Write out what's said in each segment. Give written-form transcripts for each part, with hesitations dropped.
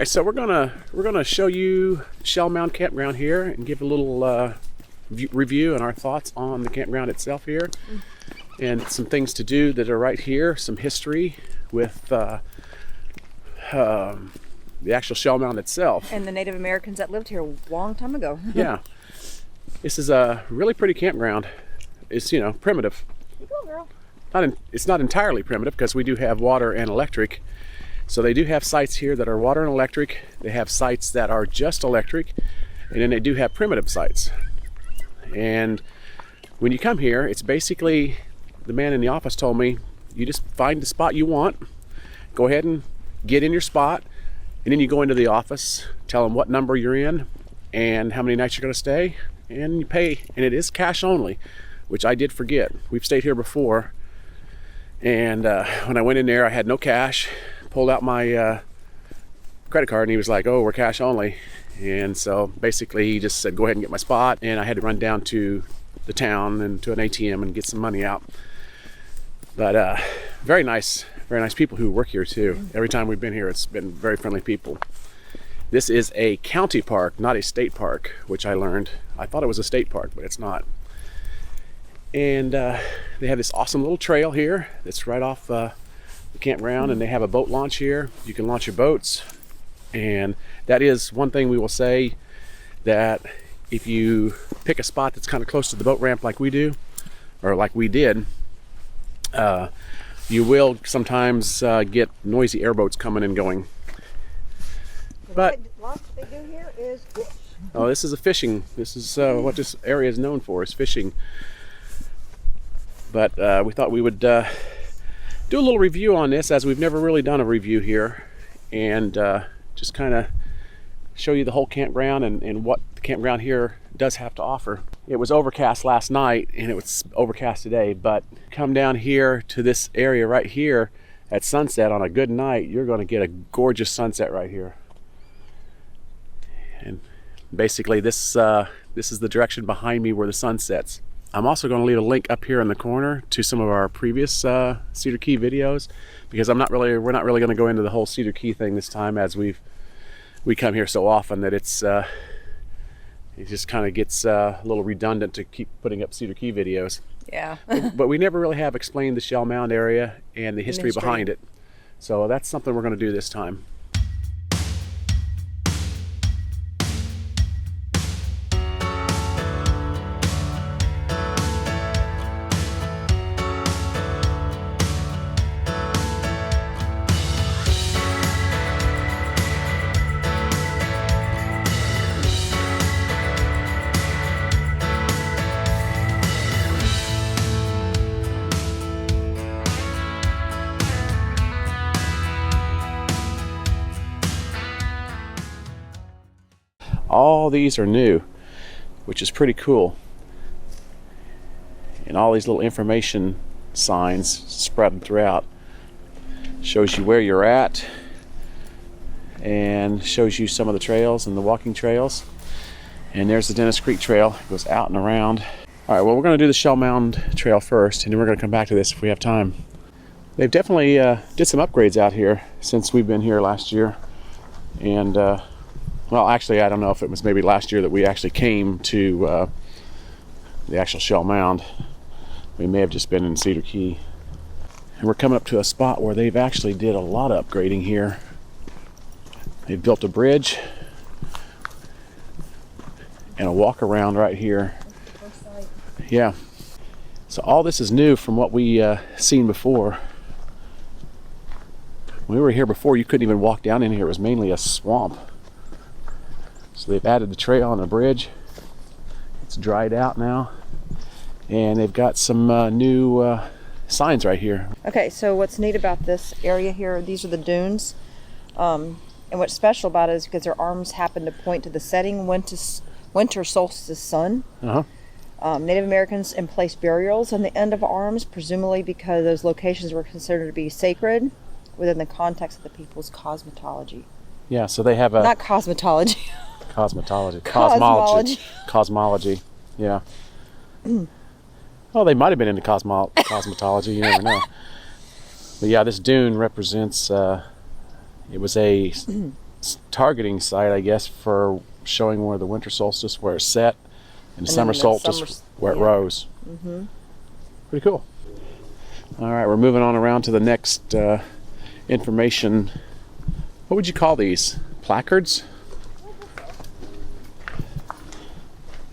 right, so we're gonna show you Shell Mound Campground here and give a little review and our thoughts on the campground itself here, and some things to do that are right here. Some history with the actual Shell Mound itself, and the Native Americans that lived here a long time ago. Yeah, this is a really pretty campground. It's primitive. You go, girl. It's not entirely primitive because we do have water and electric. So they do have sites here that are water and electric. They have sites that are just electric, and then they do have primitive sites. And when you come here, it's basically, the man in the office told me, you just find the spot you want, go ahead and get in your spot, and then you go into the office, tell them what number you're in and how many nights you're going to stay, and you pay. And it is cash only, which I did forget. We've stayed here before, and when I went in there, I had no cash. Pulled out my credit card, and he was like, "Oh, we're cash only." And so basically he just said, go ahead and get my spot, and I had to run down to the town and to an ATM and get some money out. But very nice people who work here too. Every time we've been here, it's been very friendly people. This is a county park, not a state park, which I learned. I thought it was a state park, but it's not. And they have this awesome little trail here that's right off the campground, and they have a boat launch here. You can launch your boats, and that is one thing we will say, that if you pick a spot that's kind of close to the boat ramp like we do, or like we did, you will sometimes get noisy airboats coming and going. But what they do here is fish. Oh, this is this is what this area is known for, is fishing. But we thought we would do a little review on this, as we've never really done a review here, and just kind of show you the whole campground and what the campground here does have to offer. It was overcast last night, and it was overcast today, but come down here to this area right here at sunset on a good night, you're going to get a gorgeous sunset right here. And basically this is the direction behind me where the sun sets. I'm also going to leave a link up here in the corner to some of our previous Cedar Key videos, because we're not really going to go into the whole Cedar Key thing this time, as we come here so often that it just kind of gets a little redundant to keep putting up Cedar Key videos. Yeah. But we never really have explained the Shell Mound area and the history behind it. So that's something we're going to do this time. All these are new, which is pretty cool. And all these little information signs spread throughout. Shows you where you're at, and shows you some of the trails and the walking trails. And there's the Dennis Creek Trail. It goes out and around. All right, well, we're going to do the Shell Mound Trail first, and then we're going to come back to this if we have time. They've definitely did some upgrades out here since we've been here last year. And well, actually, I don't know if it was maybe last year that we actually came to the actual Shell Mound. We may have just been in Cedar Key. And we're coming up to a spot where they've actually did a lot of upgrading here. They've built a bridge and a walk around right here. Yeah. So all this is new from what we seen before. When we were here before, you couldn't even walk down in here. It was mainly a swamp. So they've added the trail and a bridge. It's dried out now, and they've got some new signs right here. Okay, so what's neat about this area here, these are the dunes, and what's special about it is because their arms happen to point to the setting winter solstice sun. Native Americans emplaced burials on the end of arms, presumably because those locations were considered to be sacred within the context of the people's cosmetology. Yeah, so they have a... Not cosmetology. Cosmology, yeah. Well, they might have been into cosmetology, you never know. But yeah, this dune represents, it was a targeting site, I guess, for showing where the winter solstice, where it's set, and the summer solstice, where it rose. Mm-hmm. Pretty cool. All right, we're moving on around to the next information. What would you call these? Placards?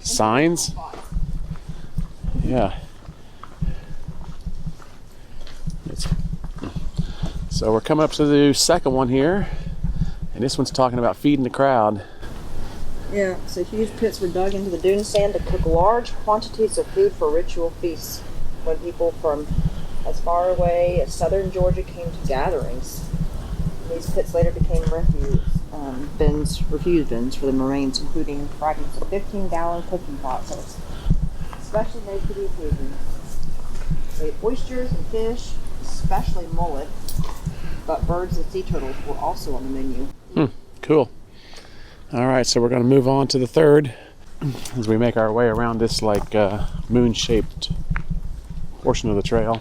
Signs? Yeah. So we're coming up to the second one here, and this one's talking about feeding the crowd. Yeah, so huge pits were dug into the dune sand to cook large quantities of food for ritual feasts when people from as far away as southern Georgia came to gatherings. These pits later became refuse bins for the Marines, including fragments of 15-gallon cooking pots, especially made for the occasion. They ate oysters and fish, especially mullet, but birds and sea turtles were also on the menu. Cool. All right, so we're going to move on to the third as we make our way around this like moon-shaped portion of the trail.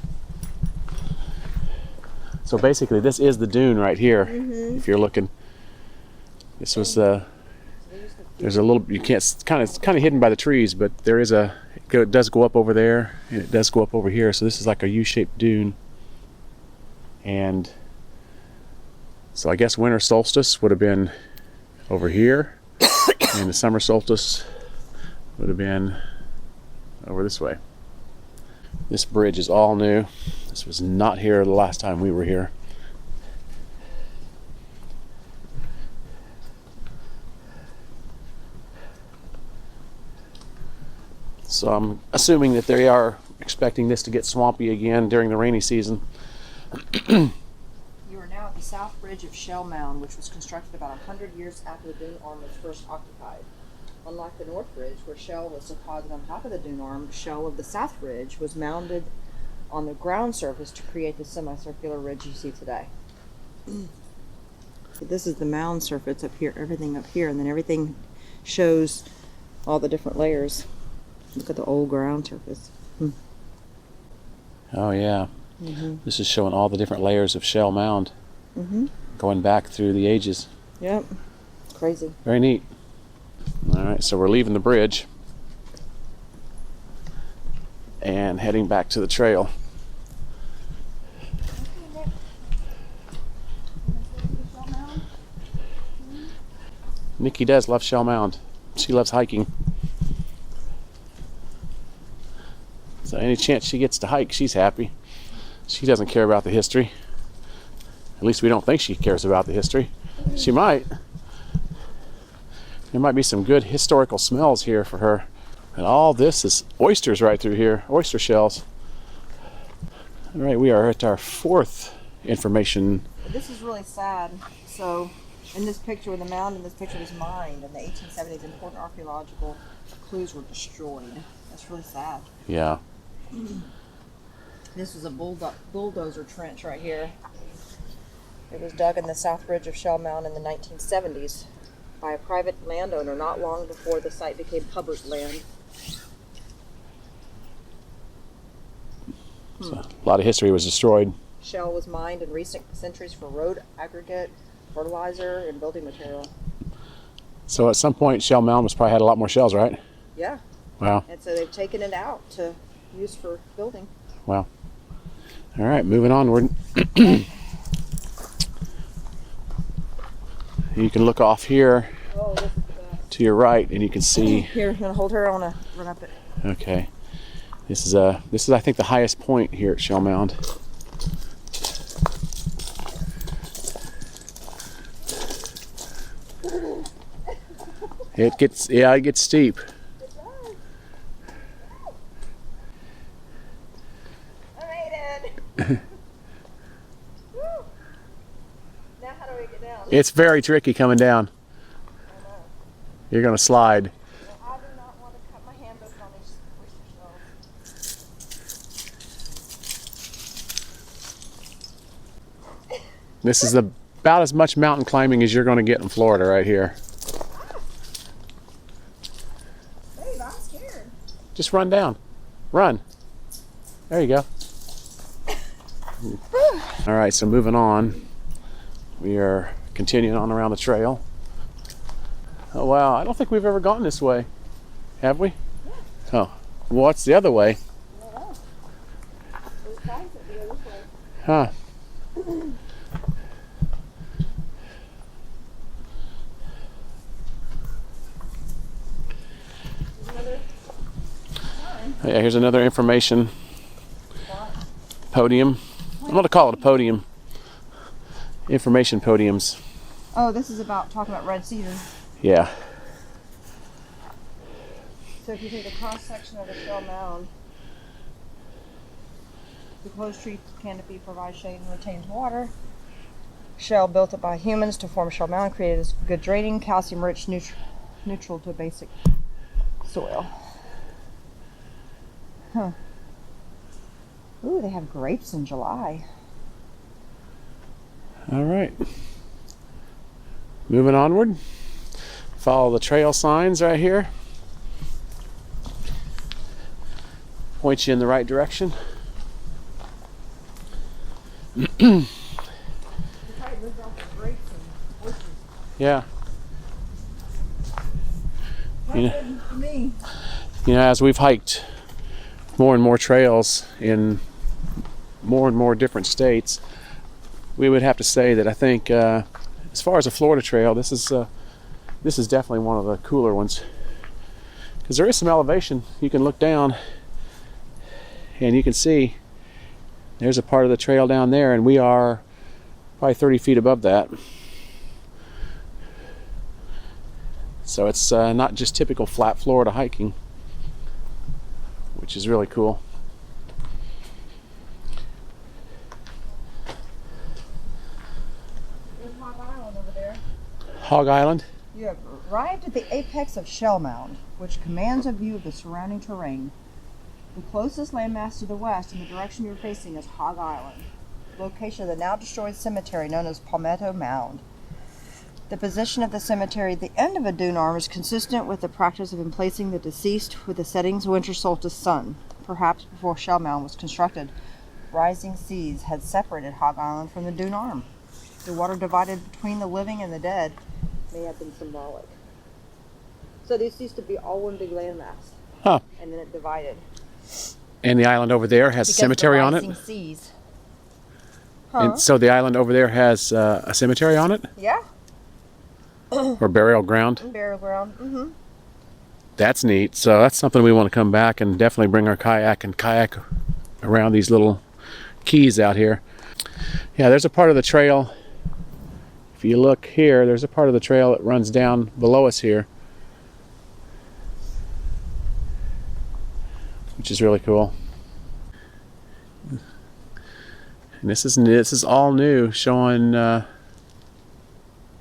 So basically, this is the dune right here. Mm-hmm. If you're looking, this was there's a little, you can't, it's kind of hidden by the trees, but there is it does go up over there, and it does go up over here. So this is like a U-shaped dune, and so I guess winter solstice would have been over here, and the summer solstice would have been over this way. This bridge is all new. This was not here the last time we were here. So I'm assuming that they are expecting this to get swampy again during the rainy season. You are now at the south bridge of Shell Mound, which was constructed about 100 years after the dune arm was first occupied. Unlike the north bridge, where shell was deposited on top of the dune arm, shell of the south ridge was mounded on the ground surface to create the semicircular ridge you see today. So this is the mound surface up here, everything up here, and then everything shows all the different layers. Look at the old ground surface. Oh yeah. Mm-hmm. This is showing all the different layers of Shell Mound, going back through the ages. Yep. Crazy. Very neat. All right, so we're leaving the bridge and heading back to the trail. Nikki does love Shell Mound. She loves hiking. So any chance she gets to hike, she's happy. She doesn't care about the history. At least we don't think she cares about the history. She might. There might be some good historical smells here for her. And all this is oysters right through here, oyster shells. All right, we are at our fourth information. This is really sad. So in this picture, the mound in this picture was mined. In the 1870s, important archaeological clues were destroyed. That's really sad. Yeah. This was a bulldozer trench right here. It was dug in the south ridge of Shell Mound in the 1970s by a private landowner not long before the site became public land. So a lot of history was destroyed. Shell was mined in recent centuries for road aggregate, fertilizer, and building material. So at some point, Shell Mound was probably had a lot more shells, right? Yeah. Wow. And so they've taken it out to use for building. Wow. All right, moving onward. You can look off here to your right, and you can see. Here, I'm gonna hold her. I wanna run up it. Okay. This is I think the highest point here at Shell Mound. It gets steep. I made it. Now how do we get down? It's very tricky coming down. I know. You're gonna slide. I do not want to cut my hand open on these shells. This is about as much mountain climbing as you're going to get in Florida right here. Babe, I'm scared. Just run down. Run. There you go. All right, so moving on. We are continuing on around the trail. Oh wow, I don't think we've ever gone this way. Have we? Oh, what's the other way? Huh. Yeah, here's another information podium. I'm going to call it a podium. Information podiums. Oh, this is about talking about red cedar. Yeah. So if you take a cross section of the Shell Mound, the closed tree canopy provides shade and retains water. Shell built it by humans to form Shell Mound created as good draining, calcium-rich, neutral to basic soil. Huh. Ooh, they have grapes in July. All right. Moving onward. Follow the trail signs right here. Point you in the right direction. Yeah. You know, as we've hiked more and more trails in more and more different states, we would have to say that I think as far as a Florida trail, this is definitely one of the cooler ones, because there is some elevation. You can look down and you can see there's a part of the trail down there, and we are probably 30 feet above that. So it's not just typical flat Florida hiking, which is really cool. There's Hog Island over there. Hog Island? You have arrived at the apex of Shell Mound, which commands a view of the surrounding terrain. The closest landmass to the west in the direction you're facing is Hog Island, location of the now destroyed cemetery known as Palmetto Mound. The position of the cemetery at the end of a dune arm is consistent with the practice of emplacing the deceased with the setting winter solstice sun. Perhaps before Shell Mound was constructed, rising seas had separated Hog Island from the dune arm. The water divided between the living and the dead may have been symbolic. So this used to be all one big landmass. Huh. And then it divided. And the island over there has a cemetery on it? Rising seas. Huh? And so the island over there has a cemetery on it? Yeah. Or burial ground? Burial ground. Mm-hmm. That's neat. So that's something we want to come back and definitely bring our kayak and kayak around these little keys out here. Yeah, there's a part of the trail. If you look here, there's a part of the trail that runs down below us here, which is really cool. And this is all new, showing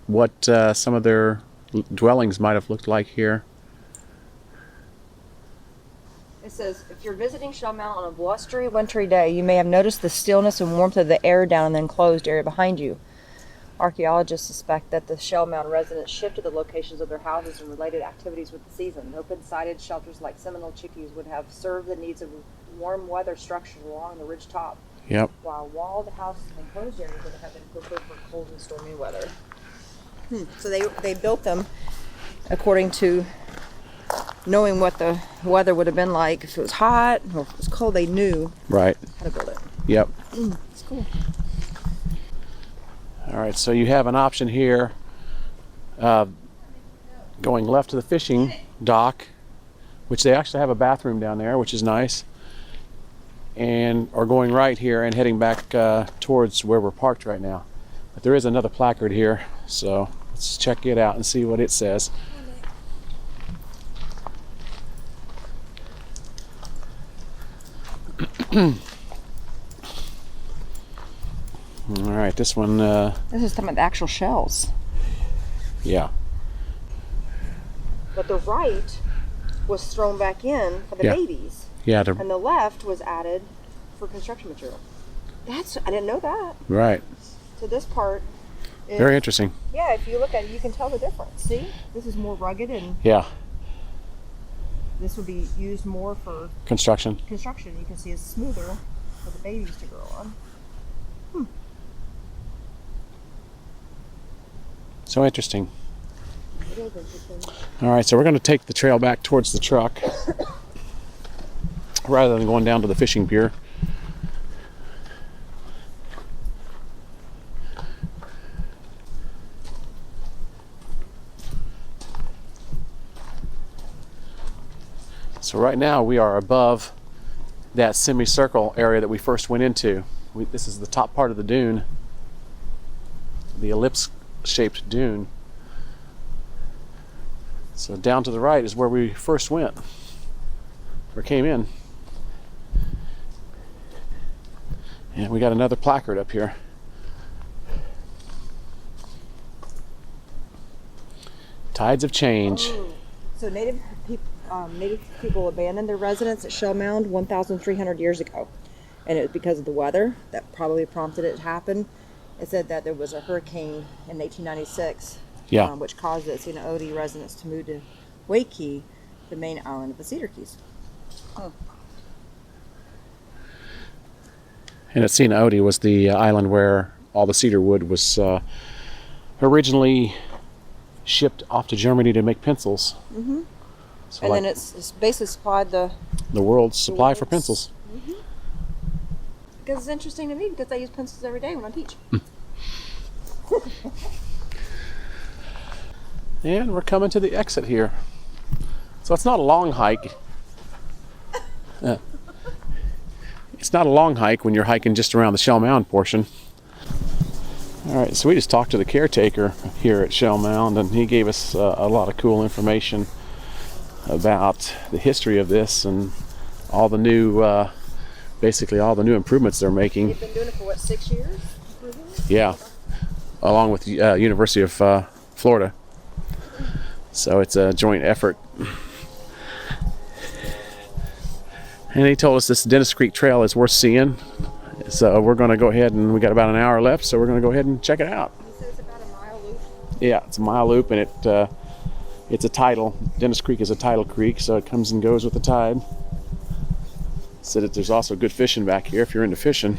what some of their dwellings might have looked like here. It says, if you're visiting Shell Mound on a blustery, wintry day, you may have noticed the stillness and warmth of the air down in the enclosed area behind you. Archaeologists suspect that the Shell Mound residents shifted the locations of their houses and related activities with the season. Open-sided shelters like Seminole chickees would have served the needs of warm weather structures along the ridge top. Yep. While walled houses and enclosed areas would have been prepared for cold and stormy weather. So they built them according to knowing what the weather would have been like. If it was hot or if it was cold, they knew Right. how to build it. Yep. It's cool. All right, so you have an option here going left to the fishing dock, which they actually have a bathroom down there, which is nice, and or going right here and heading back towards where we're parked right now. But there is another placard here, so let's check it out and see what it says. All right, this one. This is some of the actual shells. Yeah. But the right was thrown back in for the babies. Yeah. And the left was added for construction material. I didn't know that. Right. So this part is, very interesting. Yeah, if you look at it, you can tell the difference. See? This is more rugged, and Yeah. this would be used more for Construction. construction. You can see it's smoother for the babies to grow on. So interesting. All right, so we're going to take the trail back towards the truck rather than going down to the fishing pier. So right now we are above that semicircle area that we first went into. This is the top part of the dune, the ellipse-shaped dune. So down to the right is where we first went, or came in. And we got another placard up here. Tides of change. Oh. So native people abandoned their residence at Shell Mound 1,300 years ago. And it was because of the weather that probably prompted it to happen. It said that there was a hurricane in 1896, which caused the Odie residents to move to Waikiki, the main island of the Cedar Keys. Oh. And at Odie was the island where all the cedar wood was originally shipped off to Germany to make pencils. Mm-hmm. So and then it's basically supplied the world's supply for pencils. Mm-hmm. Because it's interesting to me because I use pencils every day when I teach. And we're coming to the exit here. So it's not a long hike. It's not a long hike when you're hiking just around the Shell Mound portion. All right, so we just talked to the caretaker here at Shell Mound, and he gave us a lot of cool information about the history of this and all the new, basically all the new improvements they're making. You've been doing it for what, 6 years? Yeah, along with the University of Florida. So it's a joint effort. And he told us this Dennis Creek Trail is worth seeing. So we're going to go ahead, and we got about an hour left, so we're going to go ahead and check it out. He said it's about a mile loop. Yeah, it's a mile loop, and it's a tidal. Dennis Creek is a tidal creek, so it comes and goes with the tide. Said that there's also good fishing back here if you're into fishing.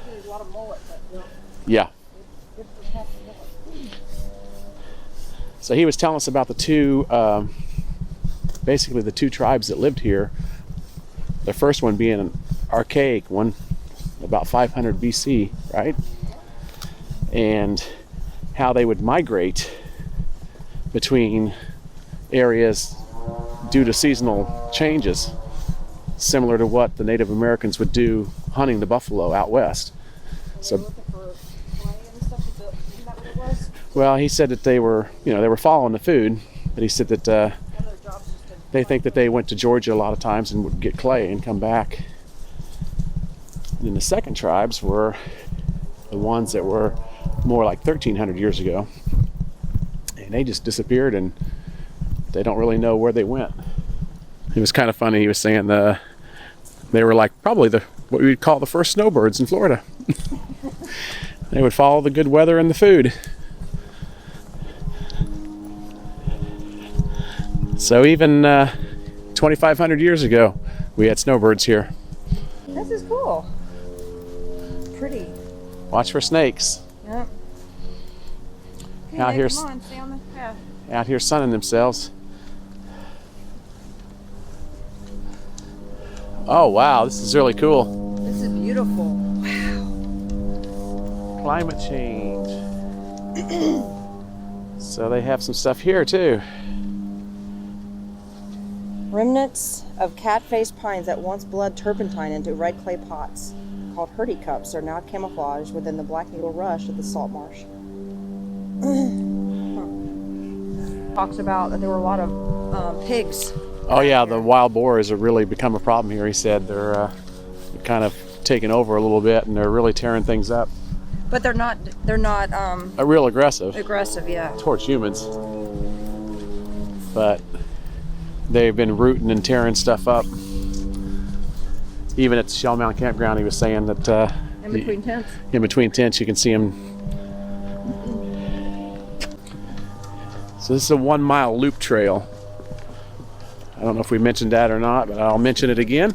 There's a lot of mullet, but yeah. So he was telling us about the two, basically the two tribes that lived here. The first one being an archaic one, about 500 BC, right? And how they would migrate between areas due to seasonal changes, similar to what the Native Americans would do hunting the buffalo out west. So, well, he said that they were following the food, but he said that they think that they went to Georgia a lot of times and would get clay and come back. And then the second tribes were the ones that were more like 1,300 years ago, and they just disappeared, and they don't really know where they went. It was kind of funny. He was saying they were like probably what we would call the first snowbirds in Florida. They would follow the good weather and the food. So even 2,500 years ago, we had snowbirds here. This is cool. Pretty. Watch for snakes. Yep. Okay, Out here, come on, stay on the path. Out here sunning themselves. Oh wow, this is really cool. This is beautiful. Wow. Climate change. So they have some stuff here too. Remnants of cat-faced pines that once bled turpentine into red clay pots, called hurdy cups, are now camouflaged within the black needle rush of the salt marsh. Talks about that there were a lot of pigs. Oh yeah, the wild boars have really become a problem here. He said they're kind of taking over a little bit, and they're really tearing things up. But they're not real aggressive. Aggressive, yeah. Towards humans. But they've been rooting and tearing stuff up. Even at the Shell Mound Campground, he was saying that in between tents. In between tents, you can see them. So this is a 1 mile loop trail. I don't know if we mentioned that or not, but I'll mention it again.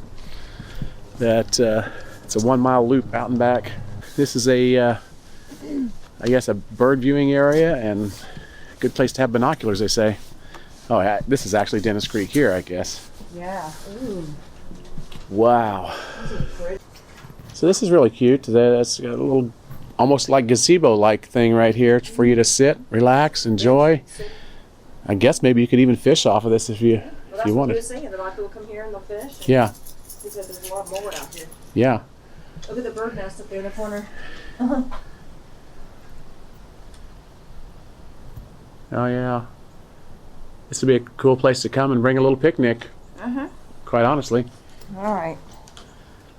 That it's a 1 mile loop out and back. This is a I guess, a bird viewing area and a good place to have binoculars, they say. Oh, yeah, this is actually Dennis Creek here, I guess. Yeah. Ooh. Wow. So this is really cute. That's got a little, almost like gazebo-like thing right here for you to sit, relax, enjoy. I guess maybe you could even fish off of this if you wanted. What he was saying. A lot of people come here and they'll fish. Yeah. He said there's a lot more out here. Yeah. Look at the bird nest up there in the corner. Oh yeah. This would be a cool place to come and bring a little picnic. Quite honestly. All right.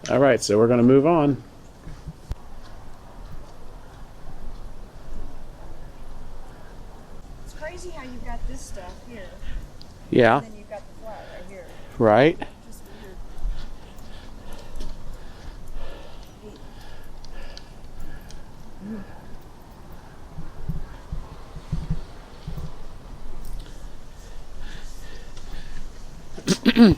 All right, so we're going to move on. It's crazy how you've got this stuff here. Yeah. And then you've got the flat right here. Right. Just weird.